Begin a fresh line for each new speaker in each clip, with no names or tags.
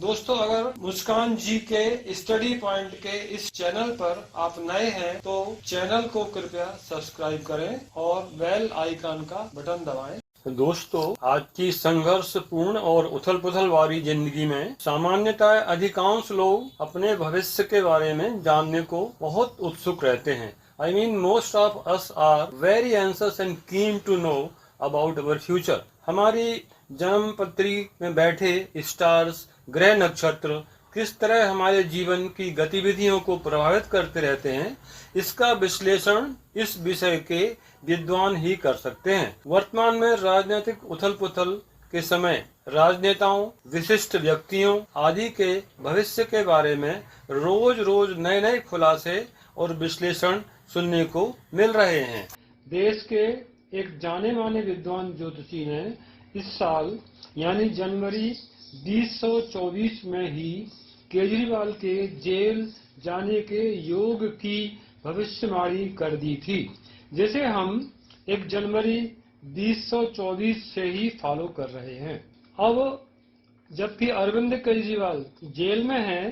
दोस्तों, अगर मुस्कान जी के स्टडी पॉइंट के इस चैनल पर आप नए हैं तो चैनल को कृपया सब्सक्राइब करें और बेल आइकन का बटन दबाएं। दोस्तों, आज की संघर्षपूर्ण और उथल-पुथल वाली जिंदगी में सामान्यतः अधिकांश लोग अपने भविष्य के बारे में जानने को बहुत उत्सुक रहते हैं। I mean, most of us are very anxious and keen to know about our future. हमारी जन्म पत्री में बैठे स्टार्स, ग्रह नक्षत्र किस तरह हमारे जीवन की गतिविधियों को प्रभावित करते रहते हैं, इसका विश्लेषण इस विषय के विद्वान ही कर सकते हैं। वर्तमान में राजनीतिक उथल-पुथल के समय राजनेताओं, विशिष्ट व्यक्तियों आदि के भविष्य के बारे में रोज नए खुलासे और विश्लेषण सुनने को मिल रहे हैं। देश के एक जाने माने विद्वान ज्योतिषी ने इस साल यानी जनवरी 2024 में ही केजरीवाल के जेल जाने के योग की भविष्यवाणी कर दी थी, जिसे हम 1 जनवरी 2024 से ही फॉलो कर रहे हैं। अब जबकि अरविंद केजरीवाल जेल में हैं,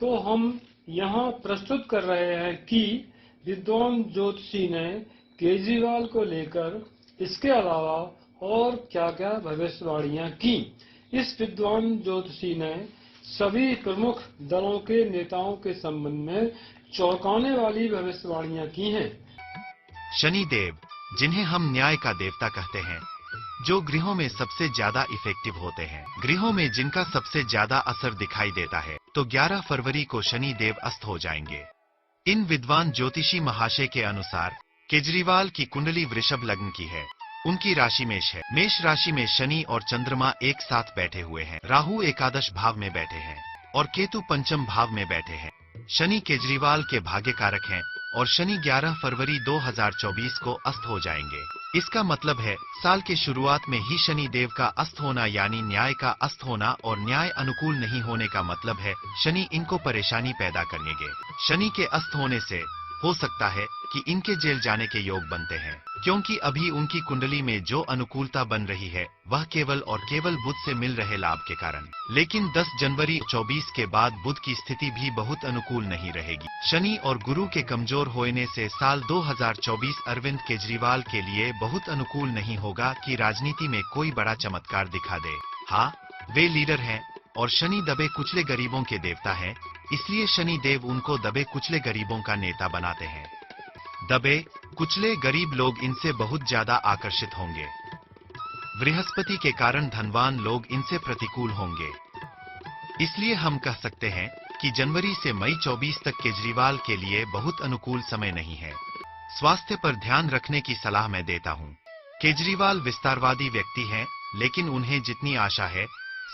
तो हम यहाँ प्रस्तुत कर रहे हैं कि विद्वान ज्योतिषी ने केजरीवाल को लेकर इसके अलावा और क्या-क्या भविष्यवाणियां की। इस विद्वान ज्योतिषी ने सभी प्रमुख दलों के नेताओं के संबंध में चौंकाने वाली भविष्यवाणियां की हैं।
शनिदेव, जिन्हें हम न्याय का देवता कहते हैं, जो गृहों में सबसे ज्यादा इफेक्टिव होते हैं, गृहों में जिनका सबसे ज्यादा असर दिखाई देता है, तो 11 फरवरी को शनिदेव अस्त हो जाएंगे। इन विद्वान ज्योतिषी महाशय के अनुसार केजरीवाल की कुंडली वृषभ लग्न की है। उनकी राशि मेष है। मेष राशि में शनि और चंद्रमा एक साथ बैठे हुए हैं। राहु एकादश भाव में बैठे हैं और केतु पंचम भाव में बैठे हैं। शनि केजरीवाल के भाग्य कारक हैं और शनि 11 फरवरी 2024 को अस्त हो जाएंगे। इसका मतलब है साल के शुरुआत में ही शनि देव का अस्त होना, यानी न्याय का अस्त होना, और न्याय अनुकूल नहीं होने का मतलब है शनि इनको परेशानी पैदा करेंगे। शनि के अस्त होने से हो सकता है कि इनके जेल जाने के योग बनते हैं, क्योंकि अभी उनकी कुंडली में जो अनुकूलता बन रही है वह केवल और केवल बुध से मिल रहे लाभ के कारण। लेकिन 10 जनवरी 24 के बाद बुध की स्थिति भी बहुत अनुकूल नहीं रहेगी। शनि और गुरु के कमजोर होने से साल 2024 अरविंद केजरीवाल के लिए बहुत अनुकूल नहीं होगा कि राजनीति में कोई बड़ा चमत्कार दिखा दे। हाँ, वे लीडर हैं और शनि दबे कुचले गरीबों के देवता हैं, इसलिए शनि देव उनको दबे कुचले गरीबों का नेता बनाते हैं। दबे कुचले गरीब लोग इनसे बहुत ज्यादा आकर्षित होंगे। बृहस्पति के कारण धनवान लोग इनसे प्रतिकूल होंगे। इसलिए हम कह सकते हैं कि जनवरी से मई 24 तक केजरीवाल के लिए बहुत अनुकूल समय नहीं है। स्वास्थ्य पर ध्यान रखने की सलाह मैं देता हूं। केजरीवाल विस्तारवादी व्यक्ति हैं, लेकिन उन्हें जितनी आशा है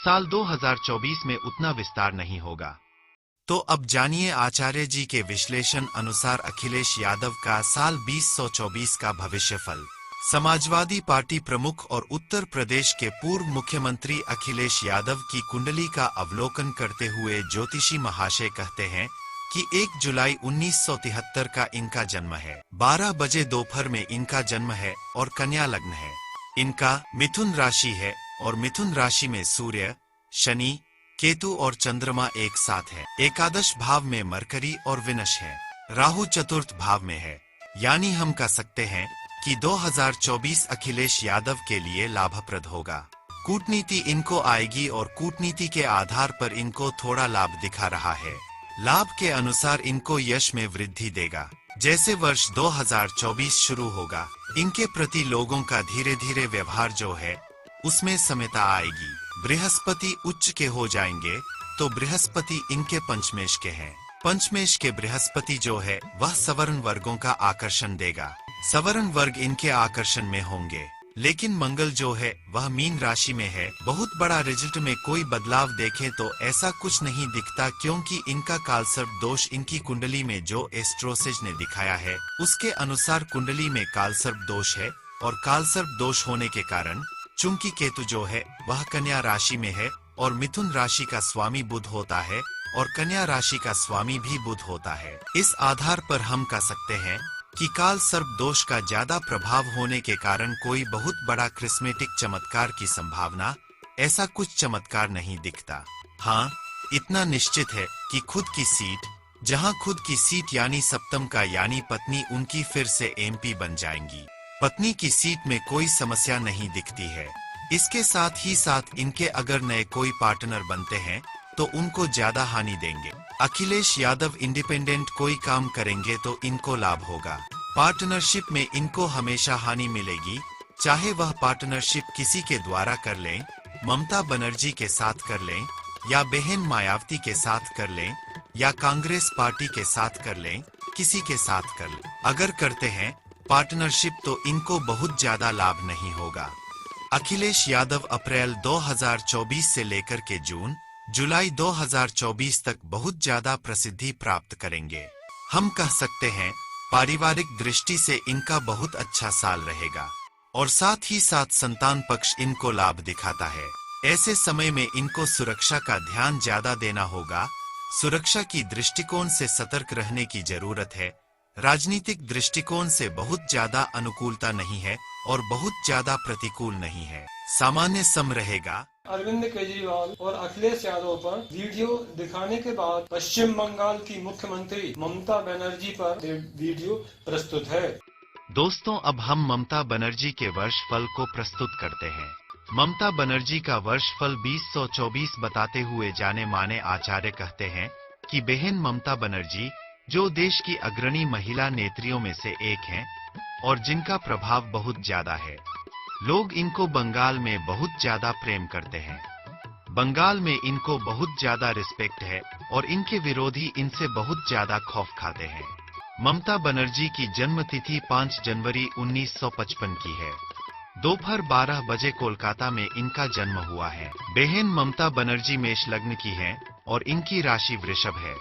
साल 2024 में उतना विस्तार नहीं होगा। तो अब जानिए आचार्य जी के विश्लेषण अनुसार अखिलेश यादव का साल 2024 का भविष्यफल। समाजवादी पार्टी प्रमुख और उत्तर प्रदेश के पूर्व मुख्यमंत्री अखिलेश यादव की कुंडली का अवलोकन करते हुए ज्योतिषी महाशय कहते हैं कि 1 जुलाई 1973 का इनका जन्म है। 12 बजे दोपहर में इनका जन्म है और कन्या लग्न है। इनका मिथुन राशि है और मिथुन राशि में सूर्य, शनि, केतु और चंद्रमा एक साथ है। एकादश भाव में मरकरी और विनश है। राहु चतुर्थ भाव में है। यानी हम कह सकते हैं कि 2024 अखिलेश यादव के लिए लाभप्रद होगा। कूटनीति इनको आएगी और कूटनीति के आधार पर इनको थोड़ा लाभ दिखा रहा है। लाभ के अनुसार इनको यश में वृद्धि देगा। जैसे वर्ष 2024 शुरू होगा, इनके प्रति लोगों का धीरे धीरे व्यवहार जो है उसमें समता आएगी। बृहस्पति उच्च के हो जाएंगे तो बृहस्पति इनके पंचमेश के हैं। पंचमेश के बृहस्पति जो है वह सवर्ण वर्गों का आकर्षण देगा। सवर्ण वर्ग इनके आकर्षण में होंगे। लेकिन मंगल जो है वह मीन राशि में है। बहुत बड़ा रिजल्ट में कोई बदलाव देखें तो ऐसा कुछ नहीं दिखता, क्योंकि इनका कालसर्प दोष इनकी कुंडली में जो एस्ट्रोसेज ने दिखाया है उसके अनुसार कुंडली में कालसर्प दोष है। और कालसर्प दोष होने के कारण चूंकि केतु जो है वह कन्या राशि में है और मिथुन राशि का स्वामी बुध होता है और कन्या राशि का स्वामी भी बुध होता है। इस आधार पर हम कह सकते हैं कि काल सर्प दोष का ज्यादा प्रभाव होने के कारण कोई बहुत बड़ा क्रिस्मेटिक चमत्कार की संभावना, ऐसा कुछ चमत्कार नहीं दिखता। हाँ, इतना निश्चित है कि खुद की सीट, जहां खुद की सीट यानी सप्तम का यानी पत्नी उनकी फिर से एमपी बन जाएंगी। पत्नी की सीट में कोई समस्या नहीं दिखती है। इसके साथ ही साथ इनके अगर नए कोई पार्टनर बनते हैं तो उनको ज्यादा हानि देंगे। अखिलेश यादव इंडिपेंडेंट कोई काम करेंगे तो इनको लाभ होगा। पार्टनरशिप में इनको हमेशा हानि मिलेगी, चाहे वह पार्टनरशिप किसी के द्वारा कर लें, ममता बनर्जी के साथ कर लें, या बहन मायावती के साथ कर लें, या कांग्रेस पार्टी के साथ कर लें, किसी के साथ कर लें। अगर करते हैं पार्टनरशिप तो इनको बहुत ज्यादा लाभ नहीं होगा। अखिलेश यादव अप्रैल 2024 से लेकर के जून जुलाई 2024 तक बहुत ज्यादा प्रसिद्धि प्राप्त करेंगे। हम कह सकते हैं पारिवारिक दृष्टि से इनका बहुत अच्छा साल रहेगा और साथ ही साथ संतान पक्ष इनको लाभ दिखाता है। ऐसे समय में इनको सुरक्षा का ध्यान ज्यादा देना होगा। सुरक्षा की दृष्टिकोण से सतर्क रहने की जरूरत है। राजनीतिक दृष्टिकोण से बहुत ज्यादा अनुकूलता नहीं है और बहुत ज्यादा प्रतिकूल नहीं है, सामान्य सम रहेगा।
अरविंद केजरीवाल और अखिलेश यादव पर वीडियो दिखाने के बाद पश्चिम बंगाल की मुख्यमंत्री ममता बनर्जी पर वीडियो प्रस्तुत है।
दोस्तों, अब हम ममता बनर्जी के वर्षफल को प्रस्तुत करते हैं। ममता बनर्जी का वर्षफल 2024 बताते हुए जाने माने आचार्य कहते हैं कि बहन ममता बनर्जी, जो देश की अग्रणी महिला नेत्रियों में से एक हैं और जिनका प्रभाव बहुत ज्यादा है, लोग इनको बंगाल में बहुत ज्यादा प्रेम करते हैं। बंगाल में इनको बहुत ज्यादा रिस्पेक्ट है और इनके विरोधी इनसे बहुत ज्यादा खौफ खाते हैं। ममता बनर्जी की जन्म तिथि 5 जनवरी 1955 की है। दोपहर 12 बजे कोलकाता में इनका जन्म हुआ है। बहन ममता बनर्जी मेष लग्न की हैं और इनकी राशि वृषभ है।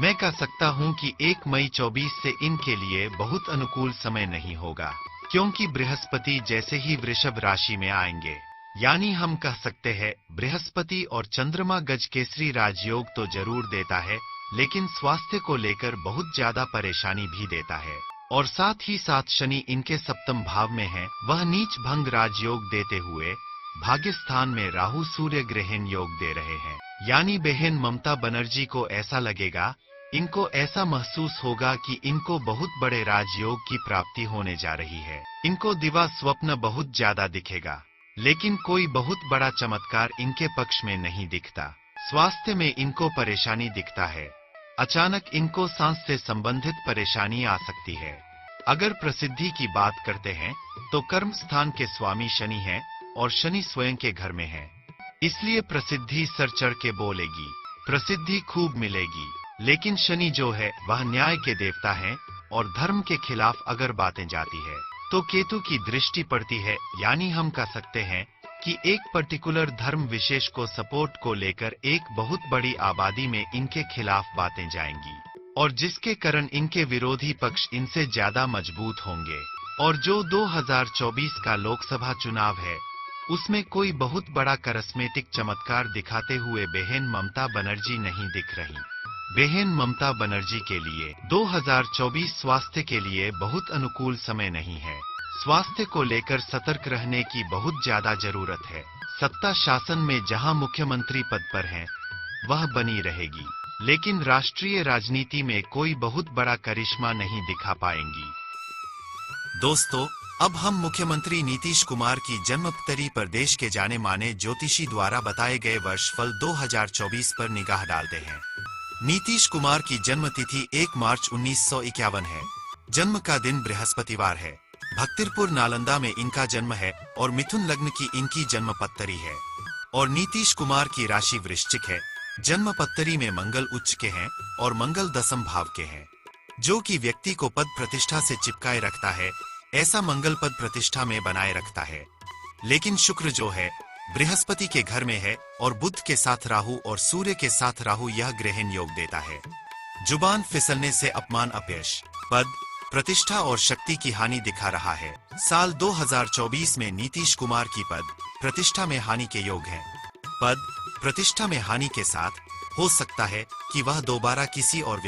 मैं कह सकता हूं कि 1 मई 24 से इनके लिए बहुत अनुकूल समय नहीं होगा, क्योंकि बृहस्पति जैसे ही वृषभ राशि में आएंगे, यानी हम कह सकते हैं बृहस्पति और चंद्रमा गज केसरी राजयोग तो जरूर देता है, लेकिन स्वास्थ्य को लेकर बहुत ज्यादा परेशानी भी देता है। और साथ ही साथ शनि इनके सप्तम भाव में है, वह नीच भंग राजयोग देते हुए भाग्य स्थान में राहु सूर्य ग्रहण योग दे रहे हैं। यानी बहन ममता बनर्जी को ऐसा लगेगा, इनको ऐसा महसूस होगा कि इनको बहुत बड़े राजयोग की प्राप्ति होने जा रही है। इनको दिवा स्वप्न बहुत ज्यादा दिखेगा, लेकिन कोई बहुत बड़ा चमत्कार इनके पक्ष में नहीं दिखता। स्वास्थ्य में इनको परेशानी दिखता है। अचानक इनको सांस से संबंधित परेशानी आ सकती है। अगर प्रसिद्धि की बात करते हैं तो कर्म स्थान के स्वामी शनि हैं और शनि स्वयं के घर में है, इसलिए प्रसिद्धि सर चढ़ के बोलेगी, प्रसिद्धि खूब मिलेगी। लेकिन शनि जो है वह न्याय के देवता हैं और धर्म के खिलाफ अगर बातें जाती है तो केतु की दृष्टि पड़ती है, यानी हम कह सकते हैं कि एक पर्टिकुलर धर्म विशेष को सपोर्ट को लेकर एक बहुत बड़ी आबादी में इनके खिलाफ बातें जाएंगी और जिसके कारण इनके विरोधी पक्ष इनसे ज्यादा मजबूत होंगे। और जो 2024 का लोकसभा चुनाव है उसमें कोई बहुत बड़ा करिश्मेटिक चमत्कार दिखाते हुए बहन ममता बनर्जी नहीं दिख रही। बहन ममता बनर्जी के लिए 2024 स्वास्थ्य के लिए बहुत अनुकूल समय नहीं है। स्वास्थ्य को लेकर सतर्क रहने की बहुत ज्यादा जरूरत है। सत्ता शासन में जहां मुख्यमंत्री पद पर हैं, वह बनी रहेगी, लेकिन राष्ट्रीय राजनीति में कोई बहुत बड़ा करिश्मा नहीं दिखा पाएंगी। दोस्तों, अब हम मुख्यमंत्री नीतीश कुमार की जन्मतिथि पर देश के जाने माने ज्योतिषी द्वारा बताए गए वर्षफल 2024 पर निगाह डालते हैं। नीतीश कुमार की जन्मतिथि 1 मार्च 1951 है। जन्म का दिन बृहस्पतिवार है। भक्तिरपुर नालंदा में इनका जन्म है और मिथुन लग्न की इनकी जन्मपत्तरी है। और नीतीश कुमार की राशि वृश्चिक है। जन्मपत्तरी में मंगल उच्च के हैं और मंगल दसम भाव के हैं, जो कि व्यक्ति को पद प्रतिष्ठा से चिपकाए रखता है। ऐसा मंगल पद प्रतिष्ठा में बनाए रखता है। लेकिन शुक्र जो है बृहस्पति के घर में है और बुध के साथ राहु और सूर्य के साथ राहु यह ग्रहण योग देता है। जुबान फिसलने से अपमान, अपयश, पद प्रतिष्ठा और शक्ति की हानि दिखा रहा है। साल 2024 में नीतीश कुमार की पद प्रतिष्ठा में हानि के योग हैं। पद प्रतिष्ठा में हानि के साथ हो सकता है कि वह दोबारा किसी और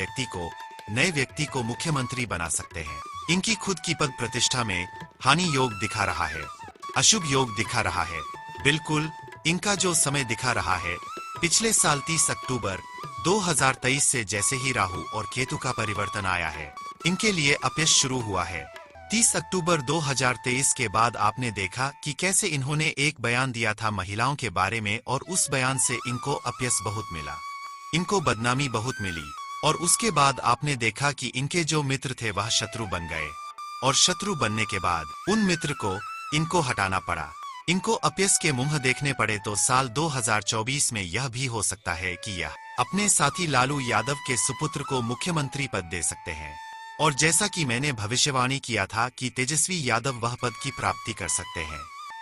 नए व्यक्ति को मुख्यमंत्री बना सकते हैं। इनकी खुद की पद प्रतिष्ठा में हानि योग दिखा रहा है, अशुभ योग दिखा रहा है। बिल्कुल इनका जो समय दिखा रहा है पिछले साल 30 अक्टूबर 2023 से जैसे ही राहु और केतु का परिवर्तन आया है, इनके लिए अपयश शुरू हुआ है। 30 अक्टूबर 2023 के बाद आपने देखा कि कैसे इन्होंने एक बयान दिया था महिलाओं के बारे में और उस बयान से इनको अपयश बहुत मिला, इनको बदनामी बहुत मिली। और उसके बाद आपने देखा कि इनके जो मित्र थे वह शत्रु बन गए और शत्रु बनने के बाद उन मित्र को इनको हटाना पड़ा, इनको अपयश के मुंह देखने पड़े। तो साल 2024 में यह भी हो सकता है कि यह अपने साथी लालू यादव के सुपुत्र को मुख्यमंत्री पद दे सकते हैं। और जैसा कि मैंने भविष्यवाणी किया था कि तेजस्वी यादव वह पद की प्राप्ति कर सकते हैं,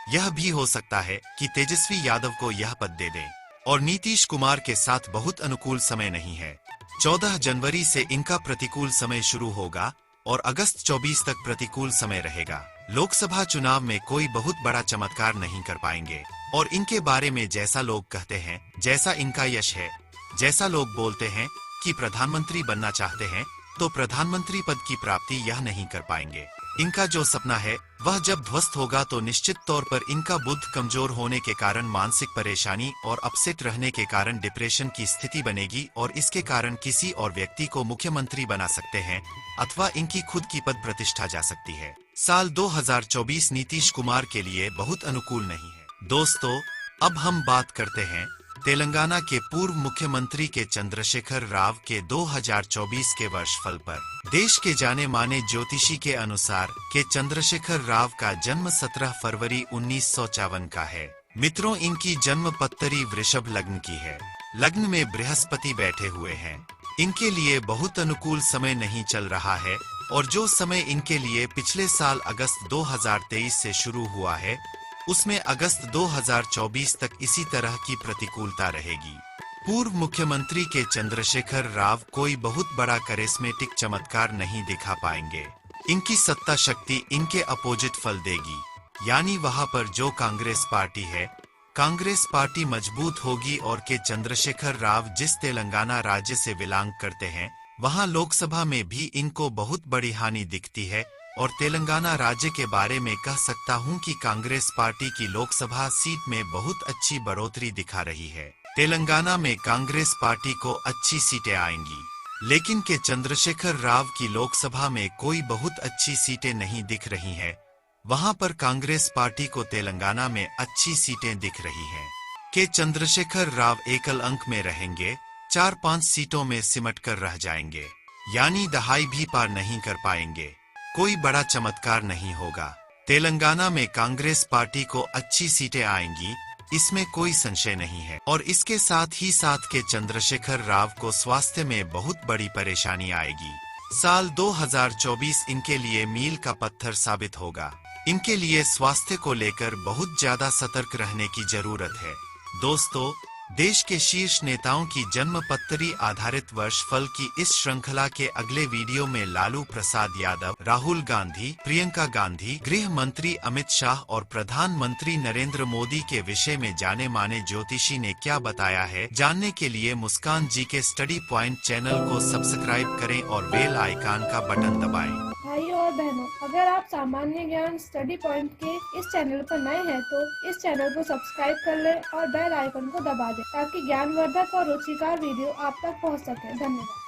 यह भी हो सकता है कि तेजस्वी यादव को यह पद दे दें। और नीतीश कुमार के साथ बहुत अनुकूल समय नहीं है। 14 जनवरी से इनका प्रतिकूल समय शुरू होगा और अगस्त 24 तक प्रतिकूल समय रहेगा। लोकसभा चुनाव में कोई बहुत बड़ा चमत्कार नहीं कर पाएंगे। और इनके बारे में जैसा लोग कहते हैं, जैसा इनका यश है, जैसा लोग बोलते हैं कि प्रधानमंत्री बनना चाहते हैं, तो प्रधानमंत्री पद की प्राप्ति यह नहीं कर पाएंगे। इनका जो सपना है वह जब ध्वस्त होगा तो निश्चित तौर पर इनका बुद्ध कमजोर होने के कारण मानसिक परेशानी और अपसेट रहने के कारण डिप्रेशन की स्थिति बनेगी और इसके कारण किसी और व्यक्ति को मुख्यमंत्री बना सकते हैं अथवा इनकी खुद की पद प्रतिष्ठा जा सकती है। साल 2024 नीतीश कुमार के लिए बहुत अनुकूल नहीं है। दोस्तों, अब हम बात करते हैं तेलंगाना के पूर्व मुख्यमंत्री के चंद्रशेखर राव के 2024 के वर्षफल पर। देश के जाने माने ज्योतिषी के अनुसार के चंद्रशेखर राव का जन्म 17 फरवरी 1954 का है। मित्रों, इनकी जन्म पत्तरी वृषभ लग्न की है। लग्न में बृहस्पति बैठे हुए हैं। इनके लिए बहुत अनुकूल समय नहीं चल रहा है और जो समय इनके लिए पिछले साल अगस्त 2023 से शुरू हुआ है उसमें अगस्त 2024 तक इसी तरह की प्रतिकूलता रहेगी। पूर्व मुख्यमंत्री के चंद्रशेखर राव कोई बहुत बड़ा करिश्मेटिक चमत्कार नहीं दिखा पाएंगे। इनकी सत्ता शक्ति इनके अपोजिट फल देगी, यानी वहां पर जो कांग्रेस पार्टी है, कांग्रेस पार्टी मजबूत होगी और के चंद्रशेखर राव जिस तेलंगाना राज्य से बिलोंग करते हैं वहां लोकसभा में भी इनको बहुत बड़ी हानि दिखती है। और तेलंगाना राज्य के बारे में कह सकता हूं कि कांग्रेस पार्टी की लोकसभा सीट में बहुत अच्छी बढ़ोतरी दिखा रही है। तेलंगाना में कांग्रेस पार्टी को अच्छी सीटें आएंगी, लेकिन के चंद्रशेखर राव की लोकसभा में कोई बहुत अच्छी सीटें नहीं दिख रही हैं। वहां पर कांग्रेस पार्टी को तेलंगाना में अच्छी सीटें दिख रही हैं। के चंद्रशेखर राव एकल अंक में रहेंगे, 4-5 सीटों में सिमट कर रह जाएंगे, यानी दहाई भी पार नहीं कर पाएंगे। कोई बड़ा चमत्कार नहीं होगा। तेलंगाना में कांग्रेस पार्टी को अच्छी सीटें आएंगी, इसमें कोई संशय नहीं है। और इसके साथ ही साथ के चंद्रशेखर राव को स्वास्थ्य में बहुत बड़ी परेशानी आएगी। साल 2024 इनके लिए मील का पत्थर साबित होगा। इनके लिए स्वास्थ्य को लेकर बहुत ज्यादा सतर्क रहने की जरूरत है। दोस्तों, देश के शीर्ष नेताओं की जन्म पत्तरी आधारित वर्षफल की इस श्रृंखला के अगले वीडियो में लालू प्रसाद यादव, राहुल गांधी, प्रियंका गांधी, गृह मंत्री अमित शाह और प्रधानमंत्री नरेंद्र मोदी के विषय में जाने माने ज्योतिषी ने क्या बताया है, जानने के लिए मुस्कान जी के स्टडी पॉइंट चैनल को सब्सक्राइब करें और बेल आइकन का बटन दबाएं।
भाइयों और बहनों, अगर आप सामान्य ज्ञान स्टडी पॉइंट के इस चैनल पर नए हैं तो इस चैनल को सब्सक्राइब कर लें और बेल आइकन को दबा दें ताकि ज्ञानवर्धक और रुचिकर वीडियो आप तक पहुंच सके। धन्यवाद।